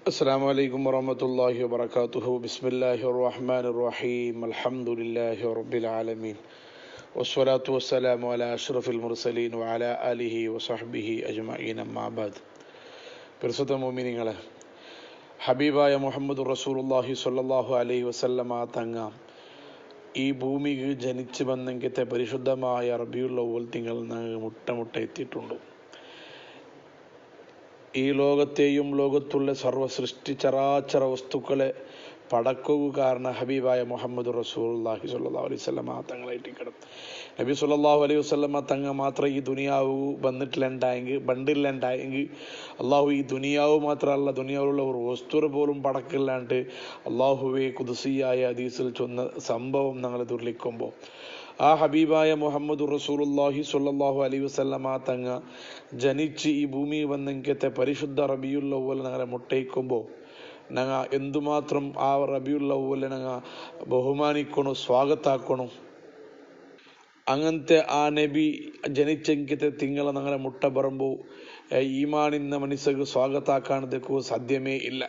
അസ്സലാമു അലൈക്കും വറഹ്മത്തുള്ളാഹി വബറകാതുഹു. ബിസ്മില്ലാഹിർ റഹ്മാനിർ റഹീം. അൽഹംദുലില്ലാഹി റബ്ബിൽ ആലമീൻ. വസ്സലാത്തു വസ്സലാമു അലാ അഷ്റഫിൽ മുർസലീൻ വഅലാ ആലിഹി വസഹ്ബിഹി അജ്മഈൻ. അമ്മാ ബഅദ്. പരിശുദ്ധ മുഅ്മിനീങ്ങളെ, ഹബീബായ മുഹമ്മദ് റസൂലുള്ളാഹി സ്വല്ലല്ലാഹു അലൈഹി വസല്ലമ തങ്ങ ഈ ഭൂമിക്ക് ജനിച്ചു വന്നെങ്കിത്തെ പരിശുദ്ധമായ റബീഉൽ അവ്വൽ തിങ്കൾ മുട്ട എത്തിയിട്ടുണ്ട്. ഈ ലോകത്തെയും ലോകത്തുള്ള സർവ്വ സൃഷ്ടി ചരാചര വസ്തുക്കളെ പടക്കുക കാരണം ഹബീബായ മുഹമ്മദ് റസൂലുള്ളാഹി സ്വല്ലല്ലാഹു അലൈഹി വസല്ലമ തങ്ങളായിട്ടിരിക്കണം. നബി സ്വല്ലല്ലാഹു അലൈഹി വസല്ലമ തങ്ങ മാത്രം ഈ ദുനിയാവ് ബണ്ടില്ലാണ്ടായെങ്കിൽ അള്ളാഹു ഈ ദുനിയാവ് മാത്രമല്ല, ദുനിയാവിലുള്ള ഒരു വസ്തു പോലും പടക്കില്ലാണ്ട് അള്ളാഹുവെ ഖുദ്സിയായ ഹദീസിൽ ചൊന്ന സംഭവം ഞങ്ങൾ ദുർലിക്കുമ്പോൾ ആ ഹബീബായ മുഹമ്മദ് റസൂലുള്ളാഹി സ്വല്ലല്ലാഹു അലൈഹി വസല്ലമ തങ്ങ ജനിച്ച് ഈ ഭൂമി വന്നെങ്കിത്തെ പരിശുദ്ധ റബീഉൽ അവ്വൽ ഞങ്ങളെ മുട്ടയിക്കുമ്പോൾ ഞങ്ങൾ എന്തുമാത്രം ആ റബീഉൽ അവ്വലിനെ ഞങ്ങൾ ബഹുമാനിക്കണു, സ്വാഗതാക്കണു. അങ്ങനത്തെ ആ നബി ജനിച്ചെങ്കിത്തെ തിങ്കളെ ഞങ്ങളെ മുട്ട പറയുമ്പോൾ ഈമാനിന്ന മനുഷ്യർക്ക് സ്വാഗതാക്കാണതಕ್ಕೂ സാധ്യമേ ഇല്ല.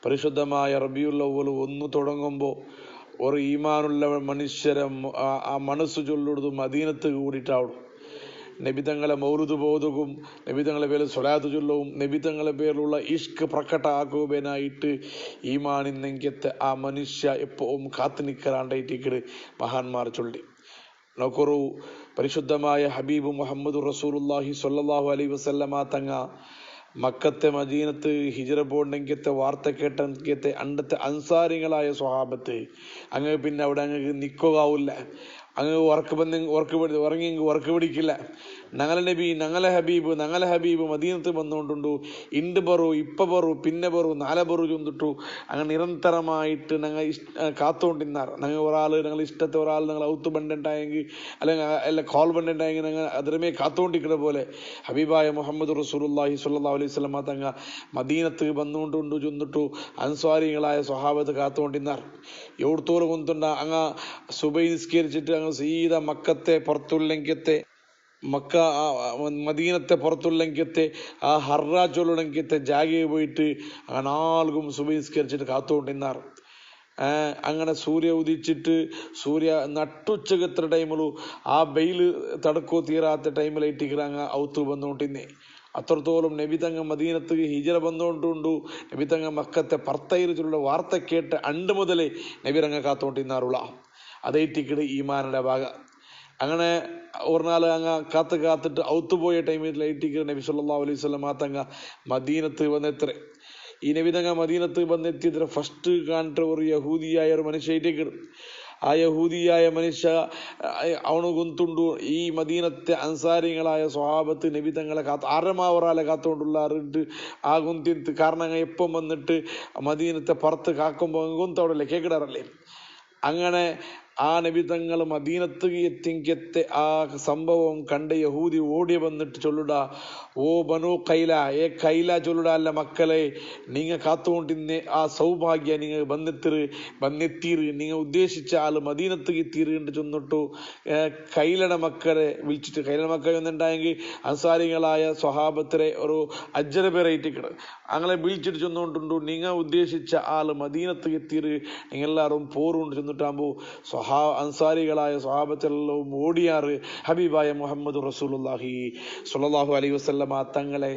പരിശുദ്ധമായ റബീഉൽ അവ്വൽ ഒന്ന് തുടങ്ങുമ്പോൾ ഒരു ഈമാനുള്ള മനുഷ്യരെ ആ മനസ്സ് ചൊല്ലുന്നത് മദീനത്ത് കൂടിയിട്ടാവും. നബിതങ്ങളെ മൗലിദ് ബോധവും നബിതങ്ങളെ പേരിൽ സ്വലാത്ത് ചൊല്ലവും നബിതങ്ങളെ പേരിലുള്ള ഇഷ്ക് പ്രകട ആക്കുവാനായിട്ട് ഈമാനിന്നെങ്കത്തെ ആ മനുഷ്യ എപ്പോഴും കാത്തു നിൽക്കലാണ്ടായിട്ട് മഹാന്മാർ ചൊല്ലി. നോക്കൊരു പരിശുദ്ധമായ ഹബീബ് മുഹമ്മദ് റസൂലുള്ളാഹി സ്വല്ലല്ലാഹു അലൈഹി വസല്ലമ തങ്ങ മക്കത്തെ മദീനത്ത് ഹിജ്റ പോണ്ടെങ്കിത്തെ വാർത്ത കേട്ടെങ്കിത്തെ അണ്ടത്തെ അൻസാരികളായ സ്വഹാബത്ത് അങ്ങ് പിന്നെ അവിടെ അങ്ങ് നിൽക്കുകയാവില്ല. അങ്ങ് ഉറങ്ങി പിടിക്കില്ല. ഞങ്ങളെ നബി ഞങ്ങളെ ഹബീബ് മദീനത്ത് വന്നുകൊണ്ടുണ്ടു ഇണ്ട് ബറു ഇപ്പ ബറു പിന്നെ ബറു നാലെ ബറു ചൊന്നിട്ടു അങ്ങനെ നിരന്തരമായിട്ട് ഞങ്ങൾ കാത്തുകൊണ്ടിരുന്നാർ. ഞങ്ങൾ ഇഷ്ടത്തെ ഒരാൾ ഞങ്ങൾ ഔത്ത് ബണ്ടുണ്ടായെങ്കിൽ അല്ലെങ്കിൽ കോൾ ബണ്ടുണ്ടായെങ്കിൽ ഞങ്ങൾ അതിരമേ കാത്തുകൊണ്ടിരിക്കുന്ന പോലെ ഹബീബായ മുഹമ്മദ് റസൂലുള്ളാഹി സ്വല്ലല്ലാഹു അലൈഹി വസല്ലമ തങ്ങ മദീനത്ത് വന്നുകൊണ്ടുണ്ടു ചൊന്നിട്ടു അൻസ്വാരികളായ സ്വഹാബത്ത് കാത്തുകൊണ്ടിരുന്നാർ. എവിടത്തോളം കൊണ്ടുണ്ട അങ്ങ് സുബൈ നിസ്കരിച്ചിട്ട് അങ്ങ് സീത മക്കത്തെ പുറത്തുള്ളെങ്കത്തെ മദീനത്തെ പുറത്തുള്ളെങ്കത്തെ ആ ഹർറാജുള്ളെങ്കത്തെ ജാഗയെ പോയിട്ട് അങ്ങനെ ആൾക്കും സുബൈ നിസ്കരിച്ചിട്ട് കാത്തുകൊണ്ടിരുന്നാർ. അങ്ങനെ സൂര്യ ഉദിച്ചിട്ട് സൂര്യ നട്ടുച്ചകത്തെ ടൈമിലു ആ വെയില് തടുക്കോ തീരാത്ത ടൈമിലായിട്ട് അങ്ങ് ഔത്ത് വന്നുകൊണ്ടിരുന്നേ. അത്രത്തോളം നബിതങ്ങ മദീനത്ത് ഹിജ്റ വന്നുകൊണ്ടുണ്ടു. നബിതങ്ങ മക്കത്തെ പർത്തയിലുള്ള വാർത്ത കേട്ട് അണ്ട് മുതലേ നബിരങ്ങ കാത്തുകൊണ്ടിരുന്നാറുള്ള അതേറ്റിക്കിട് ഈമാനുടെ ഭാഗ. അങ്ങനെ ഒരു നാൾ അങ്ങ് കാത്തിട്ട് ഔത്തുപോയ ടൈമിലായിട്ട് നബി സല്ലല്ലാഹു അലൈഹി വസല്ലമ തങ്ങ മദീനത്ത് വന്നെത്ര. ഈ നബിതങ്ങ മദീനത്ത് വന്നെത്തിയതിന് ഫസ്റ്റ് കാണിട്ട് ഒരു യഹൂദിയായ ഒരു മനുഷ്യയിട്ടേക്ക്. ആ യഹൂദിയായ മനുഷ്യ അവന് ഗൊന്തുണ്ടു ഈ മദീനത്തെ അൻസാരികളായ സ്വഹാബത്ത് നബിതങ്ങളെ അരമാവറാലെ കാത്തുകൊണ്ടുള്ളാറുണ്ട് ആ ഗൊന്തിന് കാരണം അങ്ങ് എപ്പം വന്നിട്ട് മദീനത്തെ പുറത്ത് കാക്കുമ്പോൾ ഗൊന്തവിടല്ലേ കേക്കിടാറല്ലേ. അങ്ങനെ ആ നബിതങ്ങൾ മദീനത്ത് എത്തിങ്കത്തെ ആ സംഭവം കണ്ട് യഹൂദി ഓടി വന്നിട്ട് ചൊല്ലുടാ, ഓ ബനു കൈല, കൈല ചൊല്ലുടാ അല്ല മക്കളെ, നിങ്ങൾ കാത്തുകൊണ്ടിരുന്ന ആ സൗഭാഗ്യ നിങ്ങൾ വന്നെത്തീര് നിങ്ങൾ ഉദ്ദേശിച്ച ആള് മദീനത്ത് എത്തീര് എന്ന് ചൊന്നിട്ടു കൈലയുടെ മക്കളെ വിളിച്ചിട്ട് കൈലയുടെ മക്കളെ ഒന്നുണ്ടായെങ്കിൽ അൻസാരികളായ സ്വഹാബത്തിലെ ഒരു അജ്ജര പേരായിട്ടിക്കണ് അങ്ങനെ വിളിച്ചിട്ട് ചെന്നുകൊണ്ടുണ്ടു നിങ്ങൾ ഉദ്ദേശിച്ച ആള് മദീനത്ത് എത്തീര് നിങ്ങൾ എല്ലാവരും പോറുകൊണ്ട് ചെന്നിട്ടാകുമ്പോൾ അൻസാരികളായ സ്വഹാബത്തെല്ലാം ഓടിയാറ് ഹബീബായ മുഹമ്മദ് റസൂലുള്ളാഹി സ്വല്ലല്ലാഹു അലൈഹി വസല്ലമ തങ്ങളെ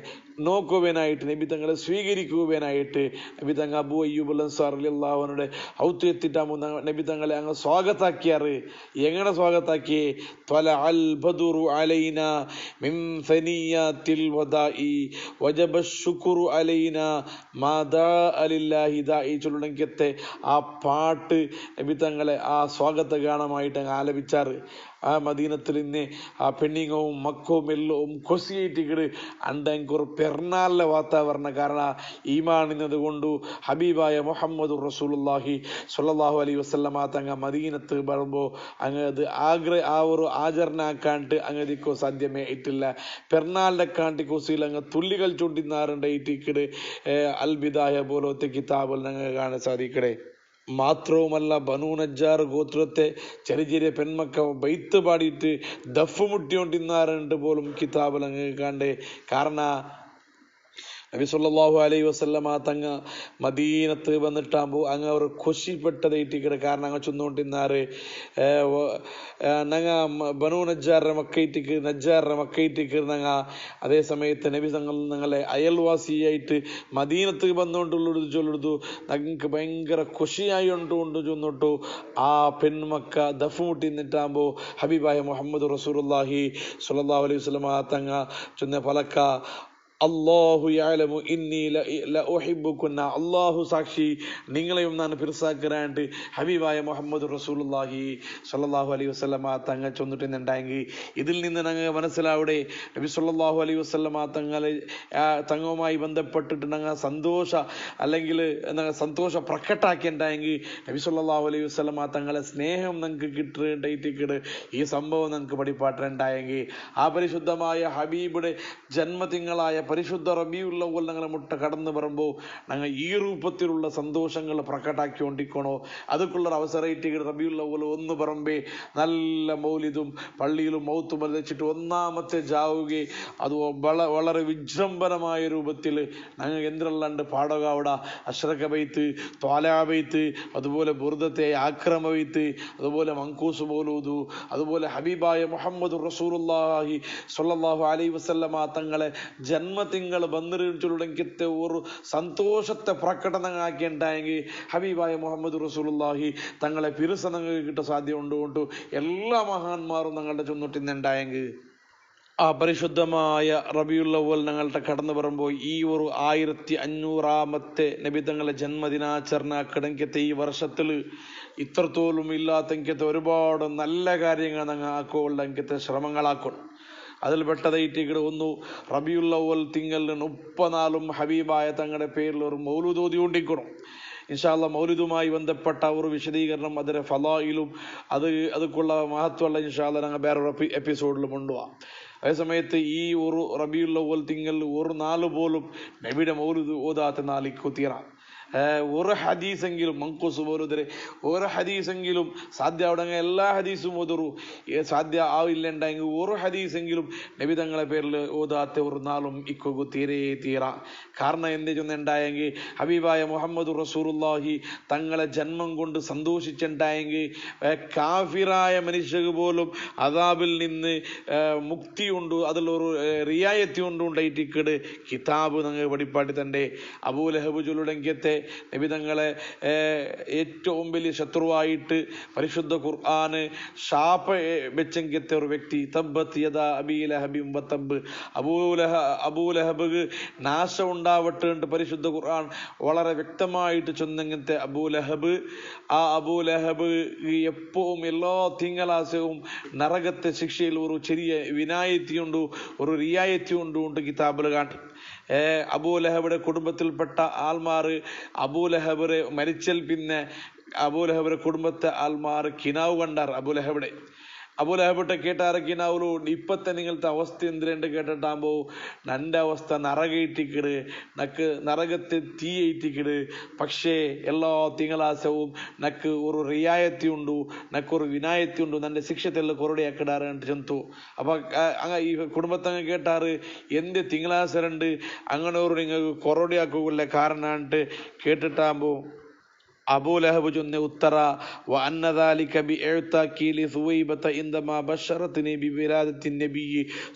നോക്കുവാനായിട്ട് നബി തങ്ങളെ സ്വീകരിക്കുവാനായിട്ട് നബി തങ്ങൾ അബൂ അയ്യൂബ് അൽ അൻസാരി റളിയല്ലാഹു അൻഹുടെ ഔത്ത് എത്തിയിട്ടാകുമ്പോൾ നബി തങ്ങളെ അങ്ങ് സ്വാഗതാക്കിയാറ്. എങ്ങനെ സ്വാഗതാക്കിയേ? ത്വലഅൽ ബദറു അലൈനാ മിൻ സനിയാത്തിൽ വദാഇ വജബ ശുക്രു അലൈനാ മാദാ ലില്ലാഹി ദാഇ ചൊല്ലണങ്കത്തെ ആ പാട്ട് നബി തങ്ങളെ ആ സ്വാഗത ഗാനമായിട്ട് അങ്ങ് ആലപിച്ചാറ്. ആ മദീനത്തിൽ ഇന്ന് ആ പെണ്ണിങ്ങവും മക്കവും എല്ലാം കൊസിയേറ്റിക്കിട് അണ്ടെങ്കിൽ പെരുന്നാളിലെ വാതാവരണം കാരണം ഈമാനിന്നത് കൊണ്ടു ഹബീബായ മുഹമ്മദ് റസൂലുള്ളാഹി സ്വല്ലല്ലാഹു അലൈഹി വസല്ലമ തങ്ങ മദീനത്ത് വരുമ്പോൾ അങ്ങ് അത് ആ ഒരു ആചരണാക്കാണ്ട് അങ്ങതിക്കോ സാധ്യമേ ആയിട്ടില്ല. പെരുന്നാളിന്റെ കാണ്ടി കൊസിയിൽ അങ്ങ് തുള്ളികൾ ചൂണ്ടിനാറുണ്ടായിട്ടിക്കിട് അൽ ബിദായ പോലത്തെ കിതാബിൽ ഞങ്ങൾ കാണാൻ സാധിക്കടേ. മാത്രവുമല്ല ബനൂ നജ്ജാർ ഗോത്രത്തെ ചെറിയ ചെറിയ പെൺമക്ക ബൈത്ത് പാടിയിട്ട് ദഫ് മുട്ടിക്കൊണ്ടിരുന്നാറുണ്ട് പോലും കിതാബിൽ അങ്ങ് കണ്ടേ. കാരണം നബി സല്ലല്ലാഹു അലൈഹി വസല്ലമ തങ്ങ മദീനത്ത് വന്നിട്ടാകുമ്പോൾ അങ്ങ് അവർ ഖുഷിപ്പെട്ടതായിട്ടിക്കടെ കാരണം അങ്ങ് ചൊന്നുകൊണ്ടിരുന്നാറ് നങ്ങ ബനു നജ്ജാറിന്റെ മക്കയിട്ടിക്ക് നങ്ങ അതേ സമയത്ത് നബി ഞങ്ങളെ അയൽവാസിയായിട്ട് മദീനത്ത് വന്നുകൊണ്ടുള്ളൊരു ചൊല്ലുള്ളൂ ഞങ്ങൾക്ക് ഭയങ്കര ഖുഷിയായി കൊണ്ട് ചൊന്നിട്ടു ആ പെൺമക്ക ദഫ് മുട്ടി നിന്നിട്ടാകുമ്പോൾ ഹബീബായ മുഹമ്മദ് റസൂലുള്ളാഹി സ്വല്ലല്ലാഹു അലൈഹി വസല്ലമ തങ്ങ ചൊന്ന പലക്ക അല്ലാഹു യഅലമു ഇന്നി ലഉഹിബ്ബുകുന്ന അല്ലാഹു സാക്ഷി നിങ്ങളെയും ഞാൻ പിറസാക്കരാണ്ട് ഹബീബായ മുഹമ്മദ് റസൂലുള്ളാഹി സ്വല്ലല്ലാഹു അലൈഹി വസല്ലമ തങ്ങൾ ചൊന്നിട്ടുണ്ടായെങ്കിൽ ഇതിൽ നിന്ന് ഞങ്ങൾ മനസ്സിലാവിടെ നബി സ്വല്ലല്ലാഹു അലൈഹി വസല്ലമ തങ്ങളുമായി ബന്ധപ്പെട്ടിട്ട് ഞങ്ങൾ അല്ലെങ്കിൽ പ്രകട്ടാക്കിണ്ടായെങ്കിൽ നബി സ്വല്ലല്ലാഹു അലൈഹി വസല്ലമ തങ്ങളെ സ്നേഹം ഞങ്ങൾക്ക് കിട്ടുന്നുണ്ടായിട്ട് ഈ സംഭവം ഞങ്ങൾക്ക് പഠിപ്പാട്ടുണ്ടായെങ്കിൽ ആ പരിശുദ്ധമായ ഹബീബിയുടെ ജന്മതിങ്കളായ പരിശുദ്ധ റബീഉൽ അവ്വൽ ഞങ്ങളെ മുട്ട കടന്നു വരുമ്പോൾ ഞങ്ങൾ ഈ രൂപത്തിലുള്ള സന്തോഷങ്ങൾ പ്രകട്ടാക്കിക്കൊണ്ടിരിക്കണോ അതുക്കുള്ളൊരു അവസരമായിട്ട് റബീഉൽ അവ്വൽ ഒന്ന് പറമ്പേ നല്ല മൗലിദും പള്ളിയിലും മൗത്തും വെച്ചിട്ട് ഒന്നാമത്തെ ജാവുകെ അത് വളരെ വിജൃംഭണമായ രൂപത്തിൽ ഞങ്ങൾ എന്തിനല്ലാണ്ട് പാടകാവട അഷ്റക ബൈത്ത് ത്വാലാ ബൈത്ത് അതുപോലെ ബുർദത്തെ ആക്രമ ബൈത്ത് അതുപോലെ മങ്കൂസ് മൗലൂദു അതുപോലെ ഹബീബായ മുഹമ്മദ് റസൂലുള്ളാഹി സ്വല്ലല്ലാഹു അലൈഹി വസല്ലമ തങ്ങളെ ജന്മതിങ്കൾ ബന്നിരിച്ചുള്ളെങ്കിത്തെ ഒരു സന്തോഷത്തെ പ്രകടനമാക്കിണ്ടായെങ്കിൽ ഹബീബായ മുഹമ്മദ് റസൂലുള്ളാഹി തങ്ങളെ പിറുസനങ്ങൾക്ക് കിട്ട സാധ്യത ഉണ്ടുകൊണ്ട് എല്ലാ മഹാന്മാരും ഞങ്ങളുടെ ചൊന്നിട്ടുണ്ടായെങ്കിൽ ആ പരിശുദ്ധമായ റബീഉൽ അവ്വൽ ഞങ്ങളുടെ കടന്നു വരുമ്പോൾ ഈ ഒരു 1500 നബി തങ്ങളെ ജന്മദിനാചരണ കിടങ്കത്തെ ഈ വർഷത്തിൽ ഇത്രത്തോളം ഇല്ലാത്തെങ്കത്തെ ഒരുപാട് നല്ല കാര്യങ്ങൾ ഞങ്ങൾ ആക്കുകൊള്ളെങ്കത്തെ ശ്രമങ്ങളാക്കണം. അതിൽ പെട്ടതായിട്ട് ഒന്ന് റബീഉൽ അവ്വൽ തിങ്കളിൽ 34 ഹബീബായ തങ്ങളുടെ പേരിൽ ഒരു മൗലൂദ് ഓതിക്കൊണ്ടിരിക്കണം. ഇൻഷാ അല്ലാഹ് മൗലിദുമായി ബന്ധപ്പെട്ട ഒരു വിശദീകരണം അതിലെ ഫലായിലും അതുക്കുള്ള മഹത്വമുള്ള ഇൻഷാ അല്ലാഹ് ഞങ്ങൾ വേറൊരു എപ്പിസോഡിലും കൊണ്ടുപോകാം. അതേസമയത്ത് ഈ ഒരു റബീഉൽ അവ്വൽ തിങ്കളിൽ ഒരു നാല് പോലും നബിയുടെ മൗലിദ് ഓതാത്ത നാലിക്കു തീറ ഒരു ഹദീസെങ്കിലും മങ്കൂസ് പോലുതരെ ഒരു ഹദീസെങ്കിലും സാധ്യ അവിടെ എല്ലാ ഹദീസും ഓതൊരു സാധ്യ ആവില്ലുണ്ടെങ്കിൽ ഒരു ഹദീസെങ്കിലും നബി തങ്ങളെ പേരിൽ ഓതാത്ത ഒരു നാളും ഇക്കൊ തീര കാരണം എന്ത് ചൊന്നുണ്ടായെങ്കിൽ ഹബീബായ മുഹമ്മദ് റസൂലുള്ളാഹി തങ്ങളെ ജന്മം കൊണ്ട് സന്തോഷിച്ചുണ്ടായെങ്കിൽ കാഫിറായ മനുഷ്യർക്ക് പോലും അദാബിൽ നിന്ന് മുക്തിയുണ്ട് അതിലൊരു റിയായത്തി കൊണ്ടുണ്ടായിട്ട് കിതാബ് ഞങ്ങൾ പഠിപ്പാട്ടി തന്റെ അബൂലഹബ് ചൊല്ലുടെങ്കത്തെ നബി തങ്ങളെ ഏറ്റവും വലിയ ശത്രുവായിട്ട് പരിശുദ്ധ ഖുർആന് ശാപ വെച്ചെങ്കത്തെ ഒരു വ്യക്തി തബ്ബത് യദാ അബീ ലഹബിൻ വതബ്ബ് അബൂലഹബ് നാശം ഉണ്ടാവട്ടെ എന്ന് പരിശുദ്ധ ഖുർആൻ വളരെ വ്യക്തമായിട്ട് ചൊന്നെങ്കത്തെ അബൂലഹബ് എപ്പോഴും എല്ലാ തിങ്കളാഴ്ചയും നരകത്തെ ശിക്ഷയിൽ ഒരു ചെറിയ വിനായത്തിയുണ്ട് ഒരു റിയായത്തി ഉണ്ട് കിതാബിൽ കാട്ടി അബൂലഹബിന്റെ കുടുംബത്തിൽപ്പെട്ട ആൾമാർ അബൂലഹബിനെ മരിച്ചൽ പിന്നെ അബൂലഹബിന്റെ കുടുംബത്തെ ആൾമാർ കിനാവ് കണ്ടാർ അബൂലഹബിട്ടെ കേട്ടാറ് കിനാവുലു ഇപ്പത്തെ നിങ്ങളത്തെ അവസ്ഥ എന്തിരണ്ട് കേട്ടിട്ടാകുമ്പോ നന്റെ അവസ്ഥ നരകയിട്ടിക്കിട് നക്ക് നരകത്തെ തീയിട്ടിക്കിട് പക്ഷേ എല്ലാ തിങ്കളാഴ്ചവും നക്ക് ഒരു റിയായത്തി ഉണ്ടു നക്കൊരു വിനായത്തി ഉണ്ടു നന്റെ ശിക്ഷത്തെല്ലാം കൊറടിയാക്കിടാറ് ചെന്തു അപ്പൊ ഈ കുടുംബത്തങ്ങ് കേട്ടാറ് എന്ത് തിങ്കളാഴ്ച രണ്ട് അങ്ങനെ ഒരു നിങ്ങൾക്ക് കൊറടിയാക്കുക കാരണാണ്ട് കേട്ടിട്ടാകുമ്പോ അബൂലഹബ് ചൊന്ന ഉത്തര വഅന്ന ദാലിക ബിഇഅ്താകി ലിസുവൈബത ഇൻദമാ ബശറത്നി ബിവിലാദത്തി നബി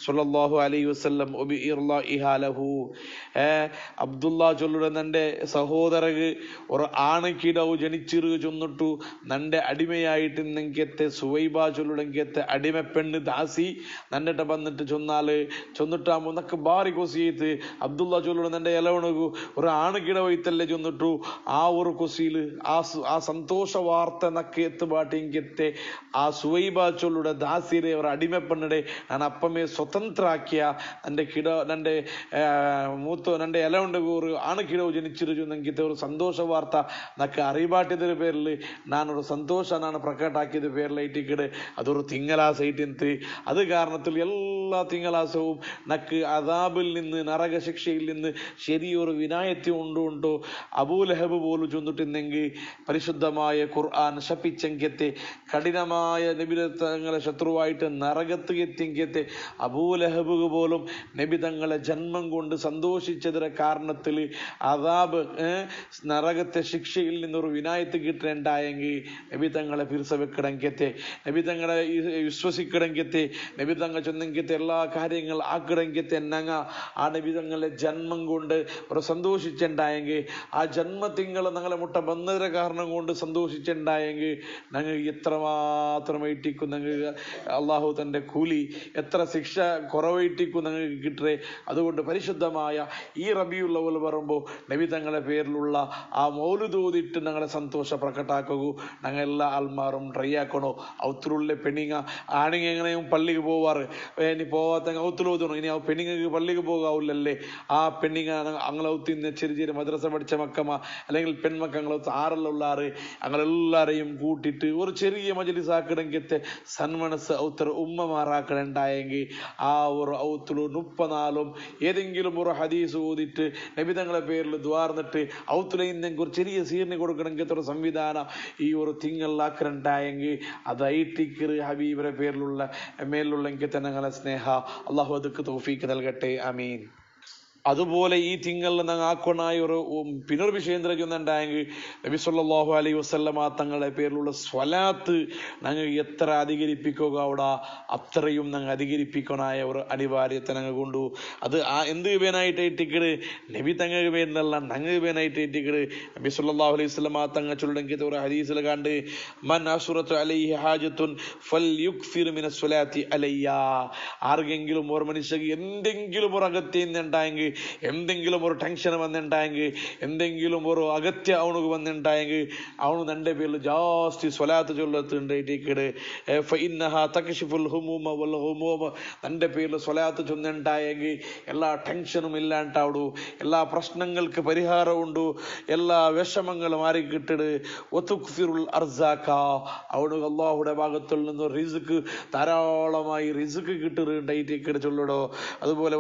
സ്വല്ലല്ലാഹു അലൈഹി വസല്ലം വബിഇർലാഇഹാ ലഹു അബ്ദുല്ലാ ചൊല്ലുടെ നന്റെ സഹോദരക്ക് ഒരു ആണക്കിടവ് ജനിച്ചിരു ചൊന്നിട്ടു നന്റെ അടിമയായിട്ട് നെങ്കത്തെ സുവൈബ ചൊല്ലുടെങ്കത്തെ അടിമപ്പെണ്ണ് ദാസി നന്നിട്ട് വന്നിട്ട് ചൊന്നിട്ടാകുമ്പോ നക്ക് ബാറി കൊസിയിട്ട് അബ്ദുല്ലാ ചൊല്ലുടെ നന്റെ ഇലവണകു ഒരു ആണക്കിടവൈത്തല്ലേ ചൊന്നിട്ടു ആ ഒരു കൊസിയില് ആ സന്തോഷ വാർത്ത നക്ക് എത്തുപാട്ടിങ്കത്തെ ആ സുവൈബ ചൊല്ലുടെ ദാസിരെ ഒരു അടിമപ്പെണ്ണിടെ ഞാൻ അപ്പമേ സ്വതന്ത്രാക്കിയ നന്റെ നന്റെ ഇല ഉണ്ട് ഒരു ആണക്കിടവ് ജനിച്ചിരുന്നെങ്കിത്തെ ഒരു സന്തോഷ വാർത്ത നക്ക് അറിവാട്ടിയതിന്റെ പേരിൽ നാനൊരു സന്തോഷാണ് പ്രകട്ടാക്കിയത് പേരിലായിട്ടിക്കിട് അതൊരു തിങ്കളാസൈറ്റ് അത് കാരണത്തിൽ എല്ലാ തിങ്കളാസവും നക്ക് അദാബിൽ നിന്ന് നരക ശിക്ഷയിൽ നിന്ന് ശരിയൊരു വിനായത്തി ഉണ്ടോ അബൂലഹബ് പോലും ചൊന്നിട്ടുന്നെങ്കിൽ പരിശുദ്ധമായ ഖുർആൻ ശപിച്ചെങ്കത്തെ കഠിനമായ നബി തങ്ങളെ ശത്രുവായിട്ട് നരകത്ത് എത്തിങ്കത്തെ അബൂലഹബ് പോലും നബി തങ്ങളെ ജന്മം കൊണ്ട് സന്തോഷിച്ചതിന്റെ കാരണത്തിൽ അദാബ് നരകത്തെ ശിക്ഷയിൽ നിന്നൊരു വിനായത്ത് കിട്ടേണ്ടായെങ്കിൽ നബി തങ്ങളെ പിരിസ വെക്കണമെങ്കത്തെ നബി തങ്ങളെ വിശ്വസിക്കണമെങ്കത്തെ നബി തങ്ങൾ ചെന്നെങ്കത്തെ എല്ലാ കാര്യങ്ങൾ ആക്കണമെങ്കത്തെ ഞങ്ങ ആ നബി തങ്ങളെ ജന്മം കൊണ്ട് ഒരു സന്തോഷിച്ചുണ്ടായെങ്കിൽ ആ ജന്മത്തിങ്ങൾ ഞങ്ങളെ മുട്ട വന്നതിന്റെ കാരണം കൊണ്ട് സന്തോഷിച്ചുണ്ടായെങ്കിൽ ഞങ്ങൾ എത്രമാത്രമായിട്ടിക്കും ഞങ്ങൾ അള്ളാഹു തൻ്റെ കൂലി എത്ര ശിക്ഷ കുറവായിട്ടിക്കും ഞങ്ങൾക്ക് കിട്ടേ. അതുകൊണ്ട് പരിശുദ്ധമായ ഈ റബീഉൽ അവ്വൽ പറയുമ്പോൾ നബി തങ്ങളെ പേരിലുള്ള ആ മൗലിദ് ഓതിട്ട് ഞങ്ങളെ സന്തോഷ പ്രകടാക്കൂ. ഞങ്ങൾ എല്ലാ ആൾമാരും ട്രൈ ആക്കണോ. ഔത്തിലുള്ള പെണ്ണിങ്ങ ആണിങ്ങ എങ്ങനെയും പള്ളിക്ക് പോവാറ് ഇനി പോവാത്ത ഔത്തിലോതണോ. ഇനി ആ പെണ്ണിങ്ങൾക്ക് പള്ളിക്ക് പോകാവില്ലല്ലേ. ആ പെണ്ണിങ്ങ അങ്ങളൗത്തിന്ന് ചെറിയ ചെറിയ മദ്രസ പഠിച്ച മക്കമ്മ അല്ലെങ്കിൽ പെൺമക്ക അങ്ങളൗത്ത് ആറല്ലുള്ളാറ് അങ്ങളെല്ലാരെയും കൂട്ടിയിട്ട് ഒരു ചെറിയ മജ്‌ലിസ് ആക്കണമെങ്കിൽ സന്മനസ് ഔത്തർ ഉമ്മമാറാക്കണുണ്ടായെങ്കിൽ ആ ഒരു ഔത്തിലു 30 നാളും ഏതെങ്കിലും ഒരു ഹദീസ് ഓതിട്ട് നബി തങ്ങളെ പേരിൽ ദ്വാർന്നിട്ട് ഔത്തുലൈന്നെങ്കിൽ ഒരു ചെറിയ സീറിന് കൊടുക്കണമെങ്കിൽ ഒരു സംവിധാനം ഈ ഒരു തിങ്കളിലാക്കണുണ്ടായെങ്കിൽ അത് ഐറ്റിക്കർ ഹബീബിന്റെ പേരിലുള്ള മേലുള്ള എങ്കിൽ തന്നെ ഞങ്ങളെ സ്നേഹ അള്ളാഹു അതൊക്കെ തൗഫീക്ക് നൽകട്ടെ. ആമീൻ. അതുപോലെ ഈ തിങ്കളിൽ ഞങ്ങൾ ആക്കണായ ഒരു പിന്നൊരു വിഷയം തിരക്കുന്നുണ്ടായെങ്കിൽ നബി സല്ലല്ലാഹു അലൈഹി വസല്ലമ തങ്ങളുടെ പേരിലുള്ള സ്വലാത്ത് ഞങ്ങൾ എത്ര അധികരിപ്പിക്കുക അവിടെ അത്രയും ഞങ്ങൾ അധികരിപ്പിക്കണായ ഒരു അനിവാര്യത്തെ ഞങ്ങൾ കൊണ്ടു. അത് എന്ത് പേനായിട്ട് ഇട്ടിക്കട് നബി തങ്ങൾക്ക് പേരിനല്ല ഞങ്ങൾക്ക് പേനായിട്ട് ഇട്ടിക്കട്. നബി സല്ലല്ലാഹു അലൈഹി വസല്ലമ തങ്ങൾ ചൊല്ലുണ്ടെങ്കിൽ ഒരു ഹദീസിൽ കണ്ട് മൻ അസുറത്തു അലൈഹി ഹാജത്തുൻ ഫൽയുക്ഫിർ മിന സ്വലാത്തി അലയ്യ. ആർക്കെങ്കിലും ഒരു മനുഷ്യക്ക് എന്തെങ്കിലും ഒരു അകത്യന്നുണ്ടായെങ്കിൽ എന്തെങ്കിലും ഒരു ടെൻഷൻ വന്നിട്ടുണ്ടായെങ്കിൽ എന്തെങ്കിലും ഒരു അകത്യ അവനുക്ക് വന്നിട്ടുണ്ടായെങ്കിൽ അവന് തൻ്റെ പേരിൽ ജാസ്തി സ്വലാത്ത് ചൊല്ലത്തുണ്ടായിട്ടേക്കട് തൻ്റെ പേരിൽ സ്വലാത്ത് ചൊന്നുണ്ടായെങ്കിൽ എല്ലാ ടെൻഷനും ഇല്ലാണ്ടാവൂ. എല്ലാ പ്രശ്നങ്ങൾക്ക് പരിഹാരമുണ്ട്. എല്ലാ വിഷമങ്ങളും മാറിക്കിട്ടട് ഒത്തുക്ഫിറുൽ അർസാക്ക. അവന് അള്ളാഹുടെ ഭാഗത്തിൽ നിന്ന് റിസ്ക് ധാരാളമായി റിസ്ക് കിട്ടുന്നുണ്ടായിട്ടേക്കട് ചൊല്ലടോ. അതുപോലെ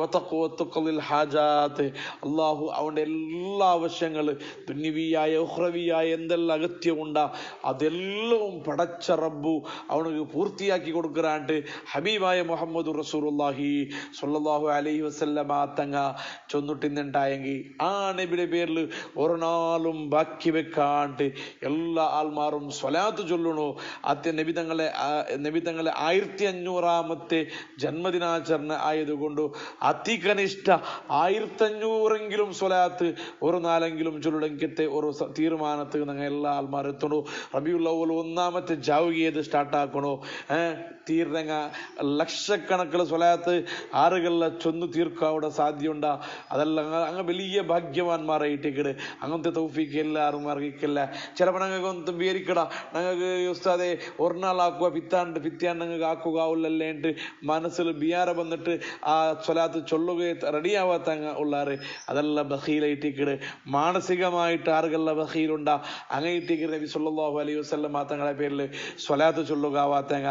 അള്ളാഹു അവന്റെ എല്ലാ ആവശ്യങ്ങള് ദുനിയായ ഉഖ്റവിയായ എന്തെല്ലാം അഗത്യമുണ്ടാ അതെല്ലാം പടച്ച റബ്ബു അവനക്ക് പൂർത്തിയാക്കി കൊടുക്കാണ്ട് ഹബീബായ മുഹമ്മദ് റസൂലുള്ളാഹി സ്വല്ലല്ലാഹു അലൈഹി വസല്ലമ തങ്ങ ചൊന്നിട്ടുണ്ടായെങ്കിൽ ആ നബിയുടെ പേരിൽ ഒരു നാളും ബാക്കി വെക്കാണ്ട് എല്ലാ ആൾമാരും സ്വലാത്ത് ചൊല്ലണോ. നബി തങ്ങളെ 1500-ാമത്തെ ജന്മദിനാചരണ ആയതുകൊണ്ട് അതികനിഷ്ഠ 1500 സ്വലാത്ത് ഒരു നാലെങ്കിലും ചൊല്ലണമെങ്കിൽ ഒരു തീരുമാനത്തിൽ ഞങ്ങൾ എല്ലാ ആൾമാരും എത്തണോ. റബീഉൽ അവ്വൽ 1-ാമത്തെ ജാവുകേത് സ്റ്റാർട്ടാക്കണോ. തീർന്നങ്ങ ലക്ഷക്കണക്കിന് സ്വലാത്ത് ആറുകളിലെ ചൊന്നു തീർക്കുക അവിടെ സാധ്യമുണ്ടാ. അതെല്ലാം അങ്ങ് വലിയ ഭാഗ്യവാന്മാരായിട്ടേക്കട്. അങ്ങനത്തെ തൗഫീക്ക് എല്ലാവരും അറിയിക്കില്ല. ചിലപ്പോൾ ഞങ്ങൾക്ക് ഒന്ന് വിചാരിക്കടാ ഞങ്ങൾക്ക് ഉസ്താദെ ഒരു നാളാക്കുക പിറ്റാൻ ഞങ്ങൾക്ക് ആക്കുക ആവില്ലല്ലേട്ട് മനസ്സിൽ ബിയാറ വന്നിട്ട് ആ സ്വലാത്ത് ചൊല്ലുക റെഡിയാവാത്ത ഉള്ളാറ് അതെല്ലാം ബഖീലായിട്ടേക്കട്. മാനസികമായിട്ട് ആറുകളിലെ ബഖീലുണ്ടാ അങ്ങയിട്ടേക്ക് നബി സല്ലല്ലാഹു അലൈഹി വസല്ലം തങ്ങളുടെ പേരിൽ സ്വലാത്ത് ചൊല്ലുക ആവാത്തങ്ങ.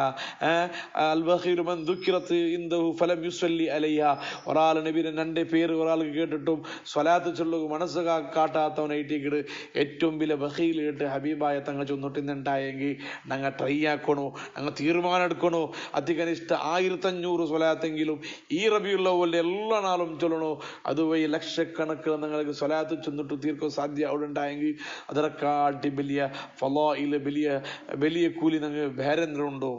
അൽ ബഖീലു മൻ ദുക്കിറത് ഇൻദഹു ഫലം യുസല്ലി അലൈഹ. ഒരാൾ നബിയുടെ രണ്ട് പേര് ഒരാൾക്ക് കേട്ടിട്ടും സ്വലാത്ത് ചൊല്ലുക മനസ്സ് കാട്ടാത്തവനായിട്ടേക്കട് ഏറ്റവും വലിയ ബഖീൽ കേട്ട് ഹബീബായ തങ്ങൾ ചൊന്നിട്ടുണ്ടായെങ്കിൽ ഞങ്ങൾ ട്രൈ ആക്കണോ. ഞങ്ങൾ തീരുമാനം എടുക്കണോ. അതികനിഷ്ഠ 1500 സ്വലാത്തെങ്കിലും ഈ റബീഉൽ അവ്വലിന്റെ എല്ലാ നാളും ചൊല്ലണോ. അതുവഴി ലക്ഷക്കണക്കിന് നിങ്ങൾക്ക് സ്വലാത്ത് ചൊന്നിട്ട് തീർക്കാൻ സാധ്യ അവിടെ ഉണ്ടായെങ്കിൽ അതിനെക്കാട്ടി വലിയ ഫളാഇൽ വലിയ കൂലി നിങ്ങൾ വേറെന്തുണ്ടോ.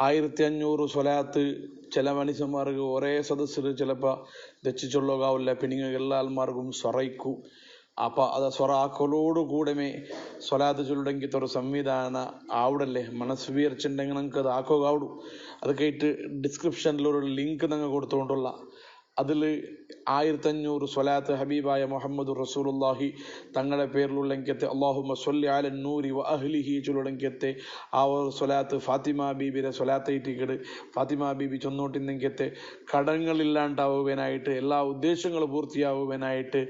1500 സ്വലാത്ത് ചില മനുഷ്യന്മാർക്ക് ഒരേ സദസ്സിൽ ചിലപ്പോൾ ദച്ചിച്ചുള്ളകാവില്ല. പിന്നെ എല്ലാ ആൾമാർക്കും സ്വറയ്ക്കൂ. അപ്പം അത് സ്വറാക്കലോട് കൂടെ സ്വലാത്ത് ചൊല്ലുണ്ടെങ്കിൽ ഒരു സംവിധാനം ആവിടല്ലേ. മനസ്സ് വിചാരിച്ചിട്ടുണ്ടെങ്കിൽ നിങ്ങൾക്ക് അത് ആക്കുക ആവിടും. അത് കേട്ട് ഡിസ്ക്രിപ്ഷനിലൊരു ലിങ്ക് നിങ്ങൾ കൊടുത്തുകൊണ്ടുള്ള അതിൽ 1500 സ്വലാത്ത് ഹബീബായ മുഹമ്മദ് റസൂലുള്ളാഹി തങ്ങളുടെ പേരിലുള്ളെങ്കത്തെ അല്ലാഹുമ്മ സ്വല്ലി അലൻ നൂരി വ അഹ്ലിഹി ചൊല്ലുടെങ്കത്തെ ആ ഒരു സ്വലാത്ത് ഫാത്തിമ ബീബിയുടെ സ്വലാത്തായിട്ടിക്കട്. ഫാത്തിമ ബീബി ചൊന്നോട്ടിന്നെങ്കത്തെ കടങ്ങളില്ലാണ്ടാവുവാനായിട്ട് എല്ലാ ഉദ്ദേശങ്ങളും പൂർത്തിയാവുവാനായിട്ട്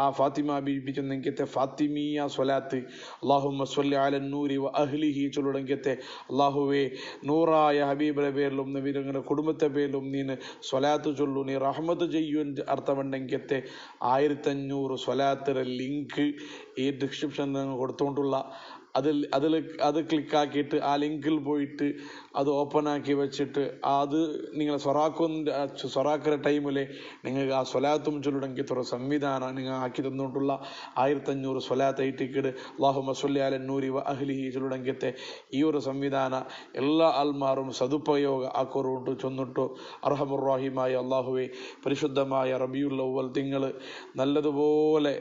ആ ഫാത്തിമ ബീബി ചൊന്നെങ്കത്തെ ഫാത്തിമീയ സ്വലാത്ത് അല്ലാഹുമ്മ സ്വല്ലി അലൻ നൂരി വ അഹ്ലിഹി ചൊല്ലുടെങ്കത്തെ അല്ലാഹുവേ നൂറായ ഹബീബിന്റെ പേരിലും നബിയുടെ കുടുംബത്തെ പേരിലും നീ സ്വലാത്ത് ചൊല്ലു, നീ റഹ്മത്ത് ചെയ്യൂ കയ്യുൻ അർത്ഥമുണ്ടെങ്കിലത്തെ 1500 സ്വലാത്തിൻ്റെ ലിങ്ക് ഈ ഡിസ്ക്രിപ്ഷനിൽ നിങ്ങൾ കൊടുത്തുകൊണ്ടുള്ള അത് ക്ലിക്കാക്കിയിട്ട് ആ ലിങ്കിൽ പോയിട്ട് അത് ഓപ്പൺ ആക്കി വെച്ചിട്ട് അത് നിങ്ങൾ സൊറാക്കിற ടൈമിൽ നിങ്ങൾക്ക് ആ സ്വലാത്തും ചൊല്ലുടെങ്കിൽ തുറ സംവിധാനം നിങ്ങൾ ആക്കി തന്നുകൊണ്ടുള്ള 1500 സ്വലാത്ത് ഐറ്റിക്കിട് അല്ലാഹുമ്മ സ്വല്ലി അല നൂരി വ അഹ്ലിഹി ചൊല്ലുടെങ്കിലത്തെ ഈ ഒരു സംവിധാന എല്ലാ ആൾമാരും സതുപയോഗ ആക്കോറുകൊണ്ട് ചൊന്നിട്ടു. അർഹമുർ റഹീമായ അള്ളാഹുവെ, പരിശുദ്ധമായ റബീഉൽ അവ്വൽ തിങ്കൾ നല്ലതുപോലെ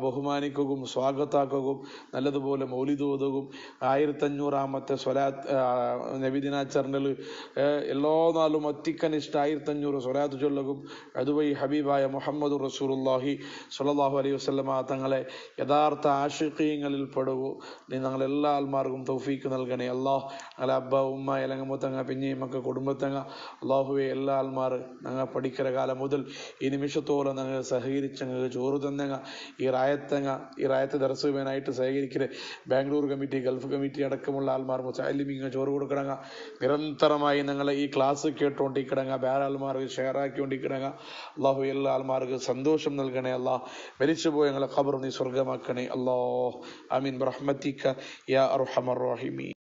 ബഹുമാനിക്കുകയും സ്വാഗതാക്കുകയും നല്ലതുപോലെ മൗലിദ് ഓതുകയും 1500-ാമത്തെ നബിദിനാചരണൽ എല്ലാ നാളും അത്തിക്കനിഷ്ഠ 1500 സ്വലാത്ത് ചൊല്ലുകയും അതുവഴി ഹബീബായ മുഹമ്മദ് റസൂലുള്ളാഹി സ്വല്ലല്ലാഹു അലൈഹി വസല്ലമ തങ്ങളെ യഥാർത്ഥ ആശിഖീങ്ങളിൽ പെടുകയും നീ ഞങ്ങളെല്ലാ ആൾമാർക്കും തൗഫീക്ക് നൽകണേ. അള്ളാഹ് ഞങ്ങളെ അബ്ബ ഉമ്മ ഇലങ്ങമ്പത്തങ്ങ പിന്നെയും മക്ക കുടുംബത്തങ്ങ അള്ളാഹുവെ എല്ലാ ആൾമാർ ഞങ്ങൾ പഠിക്കുന്ന കാലം മുതൽ ഈ നിമിഷത്തോളം ഞങ്ങൾ സഹകരിച്ച് ഞങ്ങൾക്ക് ചോറ് തന്നങ്ങ ഈ റായത്ത് ദർസുവാനായിട്ട് സഹകരിക്കരുത്. ബാംഗ്ലൂർ കമ്മിറ്റി, ഗൾഫ് കമ്മിറ്റി അടക്കമുള്ള ആൾമാർ മുത്തഅല്ലിമീങ്ങൾ ചോറ് കൊടുക്കണങ്ങ. നിരന്തരമായി ഞങ്ങളെ ഈ ക്ലാസ് കേട്ടുകൊണ്ടിരിക്കണങ്ങ. വേറെ ആൾമാർക്ക് ഷെയർ ആക്കിക്കൊണ്ടിരിക്കണങ്ങ. അള്ളാഹു എല്ലാ ആൾമാർക്ക് സന്തോഷം നൽകണേ. അള്ളാഹ് മരിച്ചുപോയി ഞങ്ങളെ ഖബർ നീ സ്വർഗമാക്കണേ. അല്ലാഹ് ആമീൻ ബിറഹ്മതിക യാ അർഹമർ റഹീമീൻ.